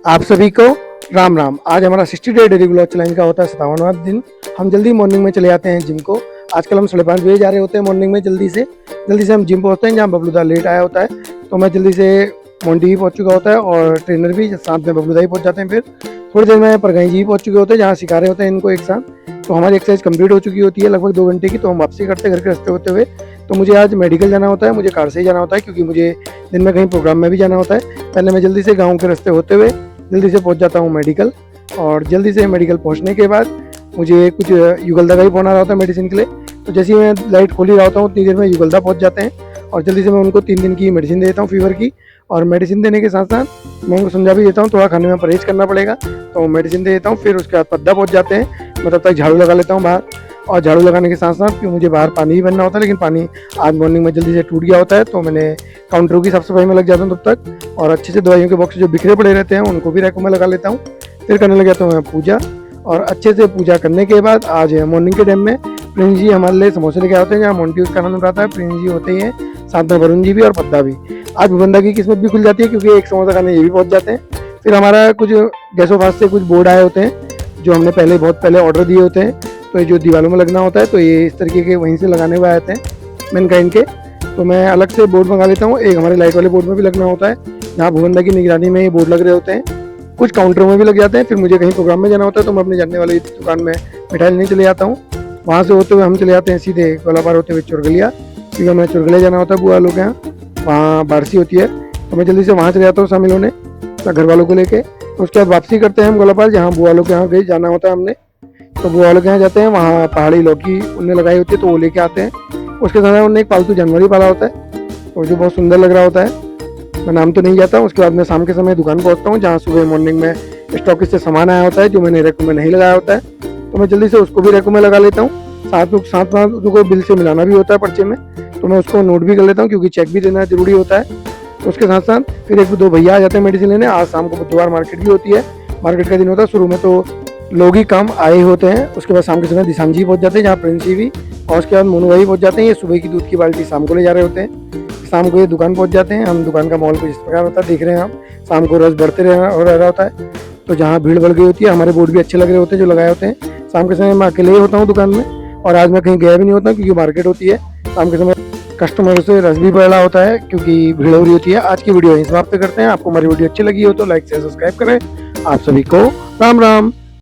आप सभी को राम राम। आज हमारा 60 डे डेली ब्लॉग चैलेंज का होता है 57वां दिन। हम जल्दी मॉर्निंग में चले जाते हैं जिम को। आजकल हम 5:30 बजे जा रहे होते हैं मॉर्निंग में। जल्दी से हम जिम पहुंचते हैं जहाँ बबलूदा लेट आया होता है। तो मैं जल्दी से मोंटी भी पहुंच चुका होता है और ट्रेनर भी साथ में बबलूदा ही पहुंच जाते हैं। फिर थोड़ी देर में परगाई जी भी पहुंच चुके होते हैं जहाँ सिखा रहे होते हैं इनको एक साथ। तो हमारी एक्सरसाइज कंप्लीट हो चुकी होती है लगभग 2 घंटे की। तो हम वापसी करते हैं घर के रास्ते होते हुए। तो मुझे आज मेडिकल जाना होता है, मुझे कार से ही जाना होता है क्योंकि मुझे दिन में कहीं प्रोग्राम में भी जाना होता है। पहले मैं जल्दी से गाँव के रास्ते होते हुए जल्दी से पहुंच जाता हूं मेडिकल। और जल्दी से मेडिकल पहुंचने के बाद मुझे कुछ युगलदा का भी फोन आ रहा होता है मेडिसिन के लिए। तो जैसे ही मैं लाइट खोल ही रहा होता हूँ उतनी देर में युगलदा पहुंच जाते हैं और जल्दी से मैं उनको 3 दिन की मेडिसिन दे देता हूँ फीवर की। और मेडिसिन देने के साथ साथ मैं उनको समझा भी देता हूँ थोड़ा खाने में परहेज करना पड़ेगा। तो मेडिसिन दे देता हूँ। फिर उसके बाद पद्दा पहुँच जाते हैं। मैं तब तक झाड़ू लगा लेता हूँ बाहर। और झाड़ू लगाने के साथ साथ क्योंकि मुझे बाहर पानी भी भरना होता है, लेकिन पानी आज मॉर्निंग में जल्दी से टूट गया होता है। तो मैंने काउंटरों की साफ सफाई में लग जाता हूँ तब तक। और अच्छे से दवाइयों के बॉक्स जो बिखरे पड़े रहते हैं उनको भी रैकों में लगा लेता हूँ। फिर करने लग जाता हूँ मैं पूजा। और अच्छे से पूजा करने के बाद आज मॉर्निंग के टाइम में प्रिंस जी हमारे लिए समोसे लेके आते हैं जहाँ मोंटी उसका नाम रहता है। प्रिंस जी होते ही हैं, साथ में वरुण जी भी और पद्दा भी। आज भुवंदा की किस्मत भी खुल जाती है क्योंकि एक समोसा खाने ये भी पहुंच जाते हैं। फिर हमारा कुछ गैसों फास्ट से कुछ बोर्ड आए होते हैं जो हमने बहुत पहले ऑर्डर दिए होते हैं। तो ये जो दीवारों में लगना होता है तो ये इस तरीके के वहीं से लगाने हुए आते हैं मैनकाइंड के। तो मैं अलग से बोर्ड मंगा लेता हूँ। एक हमारे लाइट वाले बोर्ड में भी लगना होता है जहाँ भुवंदा की निगरानी में ये बोर्ड लग रहे होते हैं। कुछ काउंटरों में भी लग जाते हैं। फिर मुझे कहीं प्रोग्राम में जाना होता है तो मैं अपने जानने वाली दुकान में मिठाई लेने चले जाता हूँ। वहाँ से होते हुए हम चले जाते हैं सीधे गोलापार होते हुए चुरगलिया, क्योंकि हमें चुरगलिया जाना होता है बुआ लोग के यहाँ। वहाँ बारसी होती है तो मैं जल्दी से वहाँ चले जाता हूँ शामिल होने घर वालों को लेके। तो उसके बाद वापसी करते हैं हम गोलापार जहाँ बुआ लोग के यहाँ गए जाना होता है हमने। तो बुआ लोग के यहाँ जाते हैं, वहाँ पहाड़ी लौकी उनने लगाई होती है तो वो लेके आते हैं। उसके साथ उन्होंने एक पालतू जानवर ही पाला होता है तो जो बहुत सुंदर लग रहा होता है। मैं नाम तो नहीं जाता। उसके बाद मैं शाम के समय दुकान पहुँचता हूँ जहाँ सुबह मॉर्निंग में स्टॉक से सामान आया होता है जो मैंने रैकों में नहीं लगाया होता है। तो मैं जल्दी से उसको भी रैकों में लगा लेता हूँ। साथ में उसको बिल से मिलाना भी होता है पर्चे में, तो मैं उसको नोट भी कर लेता हूँ क्योंकि चेक भी देना जरूरी होता है। तो उसके साथ साथ फिर 1-2 भैया आ जाते हैं मेडिसिन लेने। आज शाम को बुधवार मार्केट भी होती है, मार्केट का दिन होता है। शुरू में तो लोग ही कम आए होते हैं। उसके बाद शाम के समय दिशान जी पहुँच जाते हैं जहाँ प्रिंस जी भी। और उसके बाद मोनू भाई पहुँच जाते हैं। ये सुबह की दूध की बाल्टी शाम को ले जा रहे होते हैं। शाम को ये दुकान पहुँच जाते हैं। हम दुकान का माहौल कुछ इस प्रकार होता है, देख रहे हैं हम। शाम को रस बढ़ते रह होता है तो जहाँ भीड़ बढ़ गई होती है। हमारे बोर्ड भी अच्छे लग रहे होते हैं जो लगाए होते हैं। शाम के समय मैं अकेले ही होता हूँ दुकान में और आज मैं कहीं गया भी नहीं होता क्योंकि मार्केट होती है। शाम के समय कस्टमर से रस भी बढ़ रहा होता है क्योंकि भीड़ हो रही होती है। आज की वीडियो यहीं समाप्त करते हैं। आपको हमारी वीडियो अच्छी लगी हो तो लाइक शेयर सब्सक्राइब करें। आप सभी को राम राम।